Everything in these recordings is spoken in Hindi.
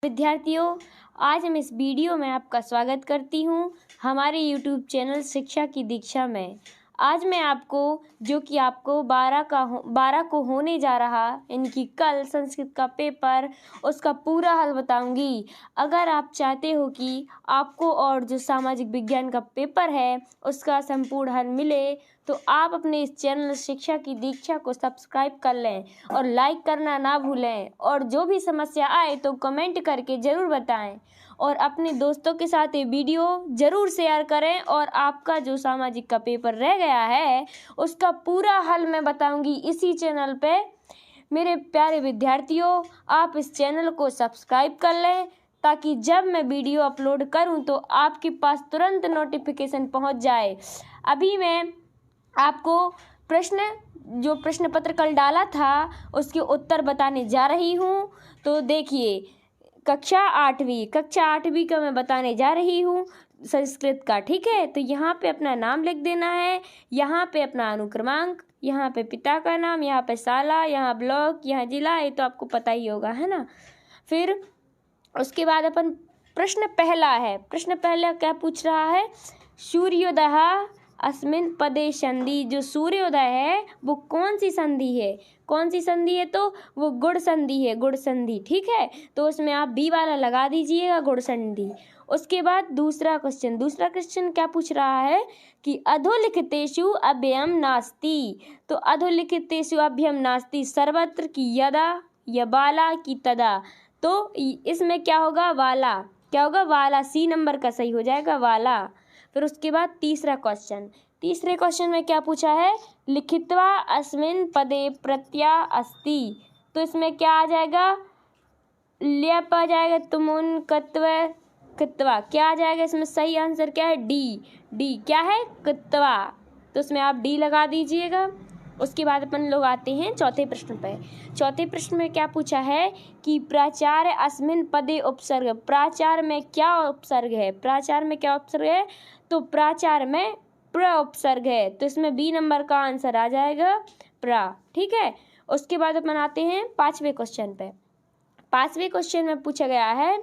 विद्यार्थियों, आज हम इस वीडियो में आपका स्वागत करती हूँ हमारे YouTube चैनल शिक्षा की दीक्षा में। आज मैं आपको जो कि आपको 12 को होने जा रहा इनकी कल संस्कृत का पेपर उसका पूरा हल बताऊंगी। अगर आप चाहते हो कि आपको और जो सामाजिक विज्ञान का पेपर है उसका संपूर्ण हल मिले तो आप अपने इस चैनल शिक्षा की दीक्षा को सब्सक्राइब कर लें और लाइक करना ना भूलें। और जो भी समस्या आए तो कमेंट करके ज़रूर बताएं और अपने दोस्तों के साथ ये वीडियो ज़रूर शेयर करें। और आपका जो सामाजिक का पेपर रह गया है उसका पूरा हल मैं बताऊंगी इसी चैनल पे। मेरे प्यारे विद्यार्थियों, आप इस चैनल को सब्सक्राइब कर लें ताकि जब मैं वीडियो अपलोड करूं तो आपके पास तुरंत नोटिफिकेशन पहुंच जाए। अभी मैं आपको प्रश्न पत्र कल डाला था उसके उत्तर बताने जा रही हूँ। तो देखिए, कक्षा आठवीं का मैं बताने जा रही हूँ संस्कृत का। ठीक है, तो यहाँ पे अपना नाम लिख देना है, यहाँ पे अपना अनुक्रमांक, यहाँ पे पिता का नाम, यहाँ पे साला, यहाँ ब्लॉक, यहाँ जिला, ये तो आपको पता ही होगा, है ना। फिर उसके बाद अपन प्रश्न पहला क्या पूछ रहा है, सूर्योदय अस्मिन पदे संधि। जो सूर्योदय है वो कौन सी संधि है, तो वो गुण संधि। ठीक है, तो उसमें आप बी वाला लगा दीजिएगा, गुण संधि। उसके बाद दूसरा क्वेश्चन क्या पूछ रहा है कि अधोलिखितेषु अभ्ययम नास्ति। तो अधोलिखितेषु अभ्ययम नास्ति सर्वत्र की यदा या बाला की तदा। तो इसमें क्या होगा, वाला सी नंबर का सही हो जाएगा, वाला। फिर उसके बाद तीसरे क्वेश्चन में क्या पूछा है, लिखित्वा अस्मिन् पदे प्रत्यय अस्ति। तो इसमें क्या आ जाएगा, ल्यप आ जाएगा, तुमुन कित्वा क्या आ जाएगा। इसमें सही आंसर क्या है, डी क्या है, कित्वा। तो उसमें आप डी लगा दीजिएगा। उसके बाद अपन लोग आते हैं चौथे प्रश्न में क्या पूछा है कि प्राचार्य अस्मिन् पदे उपसर्ग। प्राचार्य में क्या उपसर्ग है, तो प्राचार्य में प्र उपसर्ग है। तो इसमें बी नंबर का आंसर आ जाएगा, प्रा। ठीक है, उसके बाद अपन आते हैं पांचवें क्वेश्चन में पूछा गया है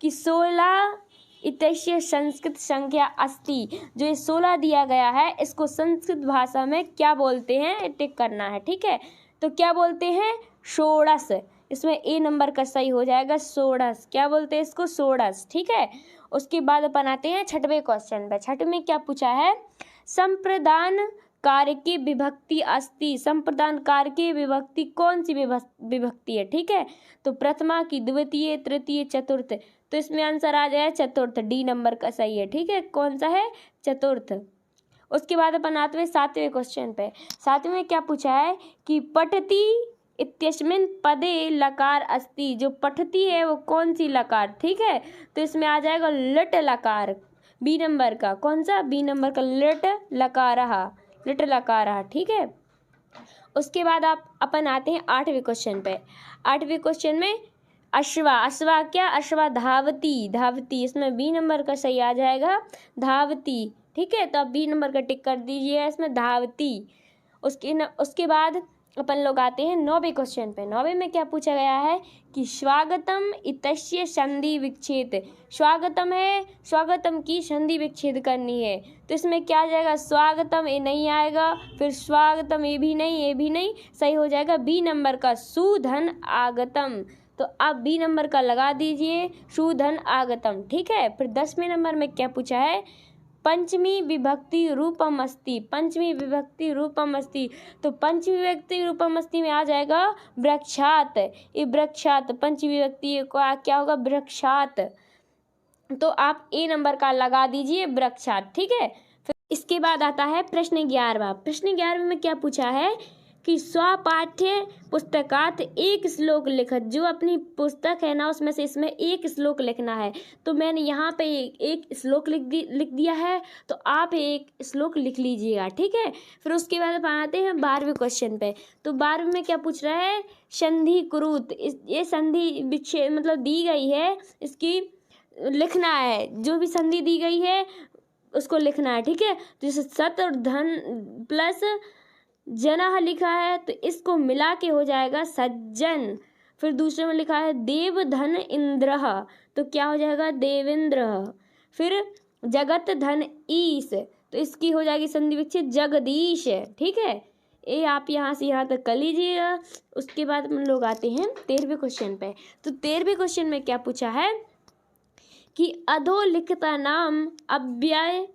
कि 16 इत्यस्य संस्कृत संख्या अस्ति। जो ये 16 दिया गया है इसको संस्कृत भाषा में क्या बोलते हैं, टिक करना है। ठीक है, तो क्या बोलते हैं, षोडश। इसमें ए नंबर का सही हो जाएगा, षोडश। क्या बोलते हैं इसको, षोडश। ठीक है, उसके बाद अपन आते हैं छठवें क्वेश्चन पे। छठवें में क्या पूछा है, संप्रदान कार्य की विभक्ति अस्ति। संप्रदान कार्य की विभक्ति कौन सी विभक्ति है। ठीक है, तो प्रथमा की, द्वितीय, तृतीय, चतुर्थ। तो इसमें आंसर आ जाए चतुर्थ, डी नंबर का सही है। ठीक है, कौन सा है, चतुर्थ। उसके बाद अपन आते हैं सातवें क्वेश्चन पे। सातवें में क्या पूछा है कि पठति इत्यस्मिन् पदे लकार अस्ति। जो पठती है वो कौन सी लकार। ठीक है, तो इसमें आ जाएगा लट लकार, बी नंबर का। कौन सा, बी नंबर का, लट लकार। ठीक है, उसके बाद अपन आते हैं आठवें क्वेश्चन पे। आठवें क्वेश्चन में अश्वा धावती। इसमें बी नंबर का सही आ जाएगा, धावती। ठीक है, तो आप बी नंबर का टिक कर दीजिए इसमें, धावती। उसके बाद अपन लोग आते हैं नौवें क्वेश्चन पे। नौवें में क्या पूछा गया है कि स्वागतम इत्यस्य संधि विच्छेद। स्वागतम है, स्वागतम की संधि विच्छेद करनी है। तो इसमें क्या आ जाएगा, स्वागतम, ये नहीं आएगा। फिर स्वागतम, ये भी नहीं, सही हो जाएगा बी नंबर का, सुधन आगतम। तो आप बी नंबर का लगा दीजिए, सुधन आगतम। ठीक है, फिर 10वें नंबर में क्या पूछा है, पंचमी विभक्ति रूपम अस्ति। तो पंचमी विभक्ति रूपम अस्ति में आ जाएगा वृक्षात। ये वृक्षात पंचमी विभक्ति क्या होगा, वृक्षात। तो आप ए नंबर का लगा दीजिए, वृक्षात। ठीक है, फिर इसके बाद आता है प्रश्न 11वां में क्या पूछा है कि स्वपाठ्य पुस्तकात एक श्लोक लिखत। जो अपनी पुस्तक है ना उसमें से इसमें एक श्लोक लिखना है। तो मैंने यहाँ पे एक श्लोक लिख दिया है, तो आप एक श्लोक लिख लीजिएगा। ठीक है, फिर उसके बाद अपन आते हैं 12वें क्वेश्चन पे। तो 12वें में क्या पूछ रहा है, संधि कुरुत। ये संधि विच्छेद मतलब दी गई है, इसकी लिखना है। जो भी संधि दी गई है उसको लिखना है। ठीक है, तो जैसे सत और धन प्लस जना लिखा है तो इसको मिला के हो जाएगा सज्जन। फिर दूसरे में लिखा है देवधन इंद्रः, तो क्या हो जाएगा देवेंद्र। फिर जगत धन ईश, तो इसकी हो जाएगी संधि विच्छेद जगदीश। ठीक है, ये आप यहाँ से यहाँ तक कर लीजिएगा। उसके बाद हम लोग आते हैं 13वें क्वेश्चन पे। तो 13वें क्वेश्चन में क्या पूछा है कि अधोलिखितानाम अव्यय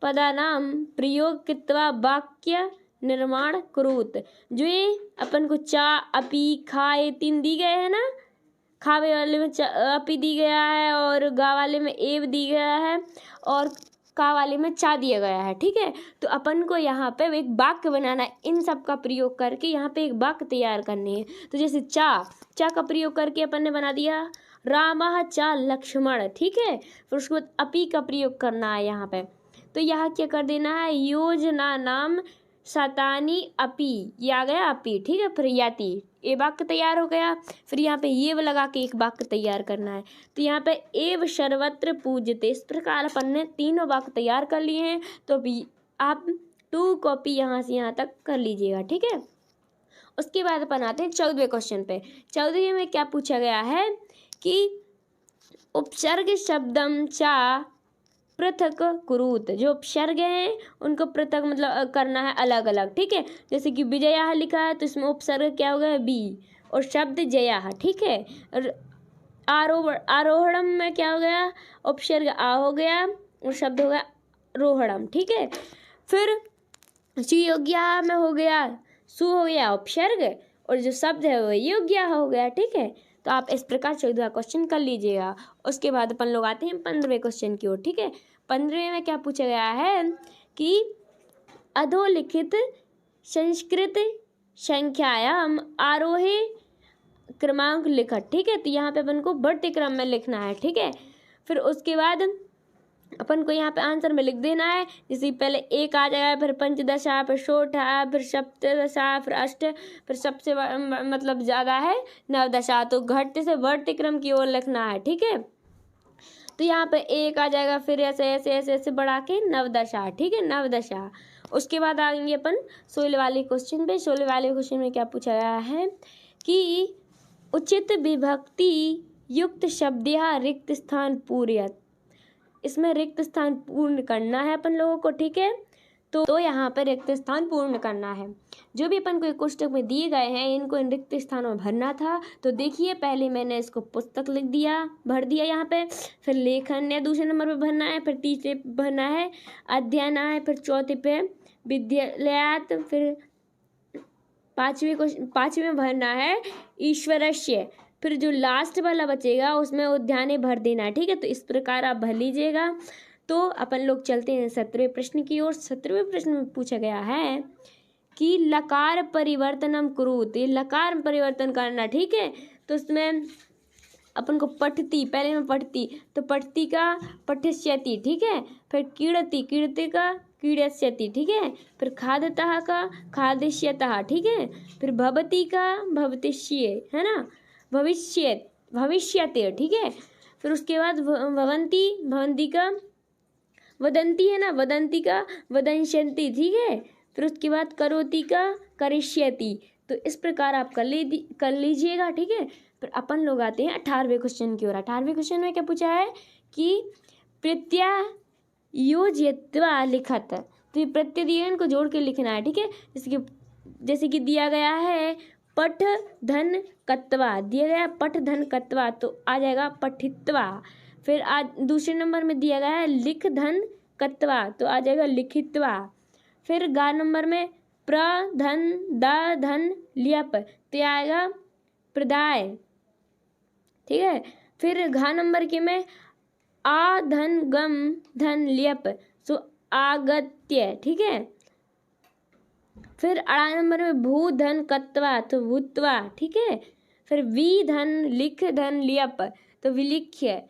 पदानाम प्रयोग कृत्वा वाक्य निर्माण कुरुत। जो ये अपन को चा अपी खा ये 3 दी गए है ना, खावे वाले में अपी दी गया है और गा वाले में एव दी गया है और का वाले में चा दिया गया है। ठीक है, तो अपन को यहाँ पे एक वाक्य बनाना है, इन सब का प्रयोग करके यहाँ पे एक वाक्य तैयार करनी है। तो जैसे चा का प्रयोग करके अपन ने बना दिया रामः चा लक्ष्मण। ठीक है, फिर उसके बाद अपी का प्रयोग करना है यहाँ पे। तो यहाँ क्या कर देना है योजना नाम शतानी अपी, ये आ गया अपी। ठीक है, फिर याति, ये वाक्य तैयार हो गया। फिर यहाँ पे ये लगा के एक वाक्य तैयार करना है। तो यहाँ पे एव सर्वत्र पूजते, इस प्रकार अपन ने 3 वाक्य तैयार कर लिए हैं। तो अभी आप 2 कॉपी यहाँ से यहाँ तक कर लीजिएगा। ठीक है, उसके बाद अपन आते हैं 14वें क्वेश्चन पे। 14वें में क्या पूछा गया है कि उपसर्ग शब्दम चा पृथक कुरुत। जो उपसर्ग हैं उनको पृथक मतलब करना है अलग अलग। ठीक है, जैसे कि विजया लिखा है तो इसमें उपसर्ग क्या हो गया बी और शब्द जया। ठीक है, आरोहणम में क्या हो गया उपसर्ग आ हो गया और शब्द हो गया रोहणम। ठीक है, फिर सुयोग्या में हो गया सु हो गया उपसर्ग और जो शब्द है वो योग्य हो गया। ठीक है, तो आप इस प्रकार 14वां क्वेश्चन कर लीजिएगा। उसके बाद अपन लोग आते हैं 15वें क्वेश्चन की ओर। ठीक है, 15वें में क्या पूछा गया है कि अधोलिखित संस्कृत संख्यायाम आरोही क्रमांक लिखत। ठीक है, तो यहाँ पे अपन को बढ़ते क्रम में लिखना है। ठीक है, फिर उसके बाद अपन को यहाँ पे आंसर में लिख देना है। जैसे पहले 1 आ जाएगा, फिर पंचदशा, फिर षोडशा, फिर सप्तदशा, फिर अष्ट, फिर सबसे मतलब ज़्यादा है नवदशा। तो घटते से बढ़ते क्रम की ओर लिखना है। ठीक है, तो यहाँ पे 1 आ जाएगा, फिर ऐसे ऐसे ऐसे ऐसे बढ़ा के नवदशा। ठीक है, नवदशा। उसके बाद आएंगे अपन 16 वाले क्वेश्चन पे। 16 वाले क्वेश्चन में क्या पूछा गया है कि उचित विभक्ति युक्त शब्द या रिक्त स्थान पूर्यत। इसमें रिक्त स्थान पूर्ण करना है अपन लोगों को। ठीक है, तो यहाँ पर रिक्त स्थान पूर्ण करना है। जो भी अपन को एक कोष्टक में दिए गए हैं इनको इन रिक्त स्थानों में भरना था। तो देखिए पहले मैंने इसको पुस्तक लिख दिया, भर दिया यहाँ पे। फिर लेखन है दूसरे नंबर पे भरना है, फिर तीसरे पे भरना है अध्ययन है, फिर चौथे पे विद्यालयात, फिर पाँचवें में भरना है ईश्वरस्य, फिर जो लास्ट वाला बचेगा उसमें उद्याने भर देना है। ठीक है, तो इस प्रकार आप भर लीजिएगा। तो अपन लोग चलते हैं 17वें प्रश्न की ओर। 17वें प्रश्न में पूछा गया है कि लकार परिवर्तनम कुरुत। लकार परिवर्तन करना। ठीक है, तो उसमें अपन को पठती, पहले में पठती, तो पठती का पठिष्यति। ठीक है, फिर कीड़ती, कीड़ते का कीड़स्यति। ठीक है, फिर खादतः का खादिष्यतः। ठीक है, फिर भवती का भवतिष्ये, है ना, भविष्यते। ठीक है, फिर उसके बाद भवंती, भवंती का वदंती, है ना, वदंती का वदंश्यन्ति। ठीक है, फिर उसके बाद करोति का करिष्यति। तो इस प्रकार आप कर लीजिएगा। ठीक है, फिर अपन लोग आते हैं 18वें क्वेश्चन की ओर। 18वें क्वेश्चन में क्या पूछा है कि प्रत्यायोज्यत्वा लिखत। तो ये प्रत्यय को जोड़ के लिखना है। ठीक है, जैसे कि दिया गया है पठ धन कत्वा, दिया गया पठ धन कत्वा, तो आ जाएगा पठित्वा। फिर आज दूसरे नंबर में दिया गया है लिख धन कत्वा, तो आ जाएगा लिखित्वा। फिर गा नंबर में प्र धन द धन लियप, तो आएगा प्रदाय। ठीक है, फिर घा नंबर के में आ धन गम धन लियप, सो आगत्य। ठीक है, फिर अड़ा नंबर में भू धन कत्वा, तो भूत्वा। ठीक है, फिर वी धन लिख धन लियप, तो विलिख्य।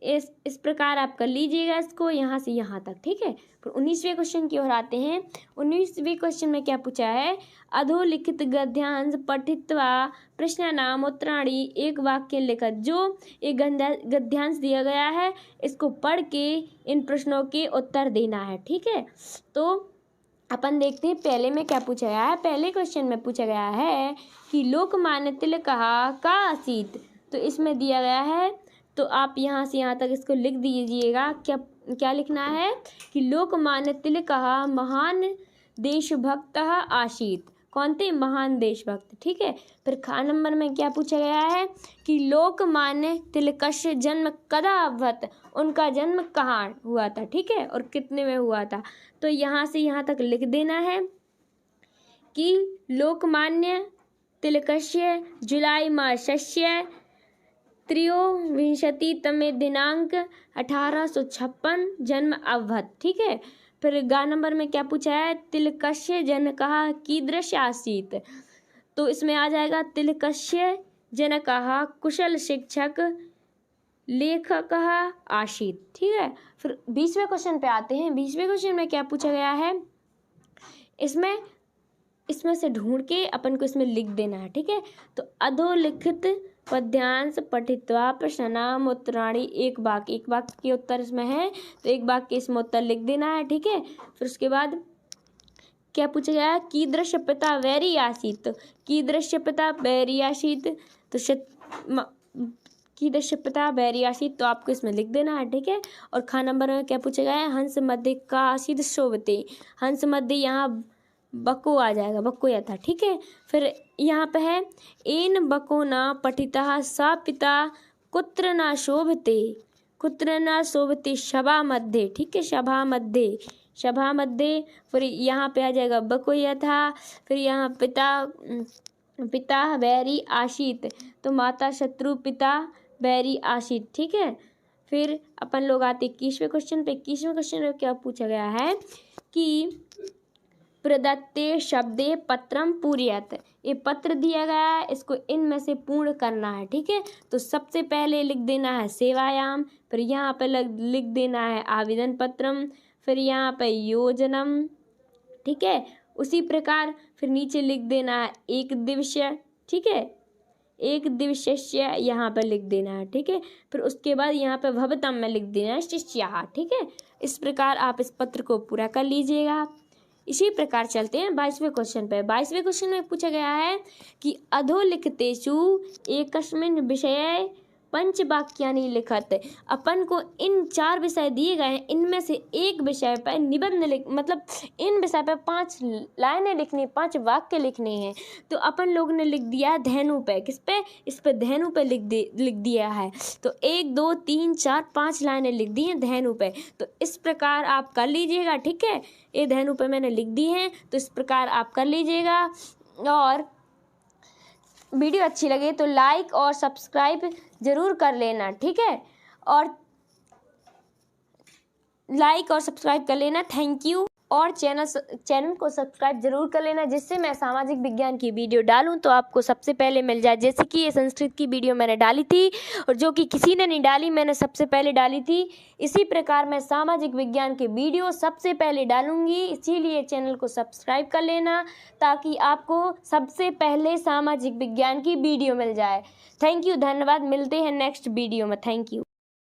इस प्रकार आप कर लीजिएगा इसको यहाँ से यहाँ तक। ठीक है, फिर 19वें क्वेश्चन की ओर आते हैं। 19वें क्वेश्चन में क्या पूछा है अधोलिखित गद्यांश पठित्वा प्रश्नानाम उत्तराणी एक वाक्य लिखत। जो एक गद्यांश दिया गया है इसको पढ़ के इन प्रश्नों के उत्तर देना है। ठीक है, तो अपन देखते हैं पहले में क्या पूछा गया है। पहले क्वेश्चन में पूछा गया है कि लोकमान्य तिलक का आसीत, तो इसमें दिया गया है, तो आप यहाँ से यहाँ तक इसको लिख दीजिएगा। क्या क्या लिखना है कि लोकमान्य तिलक महान देशभक्त आसीत। कौन थे? महान देशभक्त। ठीक है। फिर खा नंबर में क्या पूछा गया है कि लोकमान्य तिलकस्य जन्म कदा अभवत, उनका जन्म कहाँ हुआ था। ठीक है, और कितने में हुआ था। तो यहाँ से यहाँ तक लिख देना है कि लोकमान्य तिलकस्य जुलाई मासस्य त्रयोविंशतितमे दिनांक 1856 जन्म अभवत। ठीक है। फिर गा नंबर में क्या पूछा है? तिलकस्य जनकः कीदृश आसीत्, तो इसमें आ जाएगा तिलकस्य जनकः कुशल शिक्षक लेखकः आसीत्। ठीक है। फिर 20वें क्वेश्चन पे आते हैं। 20वें क्वेश्चन में क्या पूछा गया है? इसमें से ढूंढ के अपन को इसमें लिख देना है। ठीक है। तो अधोलिखित पद्यांश पठित्वा प्रश्नानाम उत्तराणि, एक वाक्य के उत्तर इसमें है, तो एक वाक्य इसमें उत्तर लिख देना है। ठीक है। फिर उसके बाद क्या पूछा गया? कीदृश पिता वैरी आसीत्, कीदृश पिता वैरी आसीत्, तो कीदृश पिता वैरी आसीत्, तो आपको इसमें लिख देना है। ठीक है। और खा नंबर में क्या पूछा गया है? हंस मध्य का आसीत् शोभते, हंस मध्य यहाँ बको आ जाएगा, बको या था। ठीक है। फिर यहाँ पे है एन बको न पठितः सा पिता कुत्र न शोभते, कुत्र न शोभते सभा मध्य। ठीक है, सभा मध्य, सभा मध्य। फिर यहाँ पे आ जाएगा बको या था। फिर यहाँ पिता वैरी आसीत्, तो माता शत्रु पिता वैरी आसीत्। ठीक है। फिर अपन लोग आते 21वें क्वेश्चन पे। 21वें क्वेश्चन में क्या पूछा गया है कि प्रदत्ते शब्दे पत्रम पूर्यत, ये पत्र दिया गया है, इसको इनमें से पूर्ण करना है। ठीक है। तो सबसे पहले लिख देना है सेवायाम, फिर यहाँ पे लिख देना है आवेदन पत्रम, फिर यहाँ पे योजनम। ठीक है। उसी प्रकार फिर नीचे लिख देना है एक दिवसीय। ठीक है, एक दिवसीय यहाँ पे लिख देना है। ठीक है। फिर उसके बाद यहाँ पे भवतम में लिख देना है शिष्याः। ठीक है। इस प्रकार आप इस पत्र को पूरा कर लीजिएगा। इसी प्रकार चलते हैं 22वें क्वेश्चन पे। 22वें क्वेश्चन में पूछा गया है कि अधोलिखितेषु एकस्मिन् विषये पंचवाक्यानि लिखत। अपन को इन 4 विषय दिए गए हैं, इनमें से एक विषय पर निबंध मतलब इन विषय पर 5 लाइनें लिखनी, 5 वाक्य लिखने हैं। तो अपन लोग ने लिख दिया है धेनु पे। किस पे? इस पे धेनु पे लिख दिया है। तो 1 2 3 4 5 लाइनें लिख दी हैं धेनु पे। तो इस प्रकार आप कर लीजिएगा। ठीक है। ये धेनु पे मैंने लिख दी हैं, तो इस प्रकार आप कर लीजिएगा। और वीडियो अच्छी लगे तो लाइक और सब्सक्राइब ज़रूर कर लेना। ठीक है। और लाइक और सब्सक्राइब कर लेना। Thank you. और चैनल को सब्सक्राइब जरूर कर लेना, जिससे मैं सामाजिक विज्ञान की वीडियो डालूं तो आपको सबसे पहले मिल जाए। जैसे कि ये संस्कृत की वीडियो मैंने डाली थी और जो कि किसी ने नहीं डाली, मैंने सबसे पहले डाली थी। इसी प्रकार मैं सामाजिक विज्ञान की वीडियो सबसे पहले डालूंगी, इसीलिए चैनल को सब्सक्राइब कर लेना ताकि आपको सबसे पहले सामाजिक विज्ञान की वीडियो मिल जाए। थैंक यू, धन्यवाद। मिलते हैं नेक्स्ट वीडियो में। Thank you.